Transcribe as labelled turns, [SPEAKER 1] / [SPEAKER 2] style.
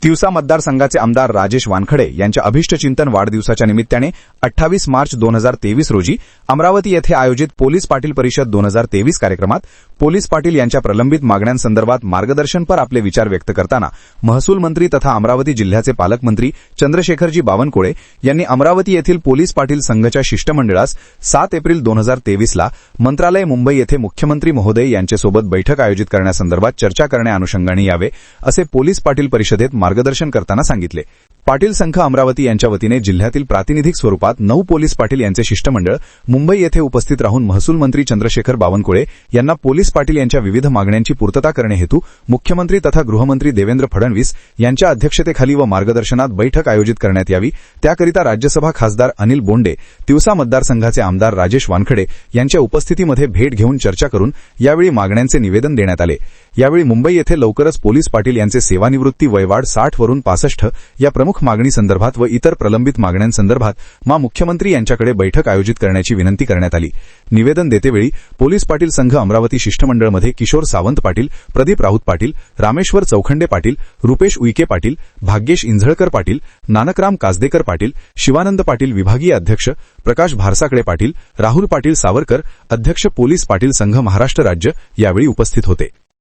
[SPEAKER 1] तिवसा मतदारसंघाचे आमदार राजेश वानखडे यांच्या अभिष्टचिंतन वाढदिवसाच्या निमित्ताने 28 मार्च 2023 रोजी अमरावती येथे आयोजित पोलीस पाटील परिषद 2023 कार्यक्रमात पोलीस पाटील यांच्या प्रलंबित मागण्यांसंदर्भात मार्गदर्शनपर आपले विचार व्यक्त करताना महसूल मंत्री तथा अमरावती जिल्ह्याचे पालकमंत्री चंद्रशेखरजी बावनकुळे यांनी अमरावती येथील पोलीस पाटील संघाच्या शिष्टमंडळास 7 एप्रिल 2023 ला मंत्रालय मुंबई येथे मुख्यमंत्री महोदय यांच्यासोबत बैठक आयोजित करण्यासंदर्भात चर्चा करण्याअनुषंगाने यावे असे पोलीस पाटील परिषदेत मार्गदर्शन करताना सांगितले। पाटील संघ अमरावती यांच्या वतीने जिल्ह्यातील प्रातिनिधिक स्वरूपात 9 पोलीस पाटील यांचे शिष्टमंडळ मुंबई येथे उपस्थित राहून महसूल मंत्री चंद्रशेखर बावनकुळे यांना पोलीस पाटील यांच्या विविध मागण्यांची पूर्तता करणे हेतू मुख्यमंत्री तथा गृहमंत्री देवेंद्र फडणवीस यांच्या अध्यक्षतेखाली व मार्गदर्शनात बैठक आयोजित करण्यात यावी, त्याकरिता राज्यसभा खासदार अनिल बोंडे, तिवसा मतदारसंघाचे आमदार राजेश वानखडे यांच्या उपस्थितीमध्ये भेट घेऊन चर्चा करून यावेळी मागण्यांचे निवेदन देण्यात आले। यावेळी मुंबई येथे लवकरच पोलीस पाटील यांचे सेवानिवृत्ती वयवाढ 60 वरून 65 या प्रमुख मागणीसंदर्भात व इतर प्रलंबित मागण्यांसंदर्भात मुख्यमंत्री यांच्याकडे बैठक आयोजित करण्याची विनंती करण्यात आली। निवेदन देतेवेळी पोलीस पाटील संघ अमरावती शिष्टमंडळमध्ये किशोर सावंत पाटील, प्रदीप राऊत पाटील, रामेश्वर चौखंडे पाटील, रुपेश उईके पाटील, भाग्येश इंझळकर पाटील, नानकराम कासदेकर पाटील, शिवानंद पाटील विभागीय अध्यक्ष, प्रकाश भारसाकडे पाटील, राहुल पाटील सावरकर अध्यक्ष पोलीस पाटील संघ महाराष्ट्र राज्य यावेळी उपस्थित होते।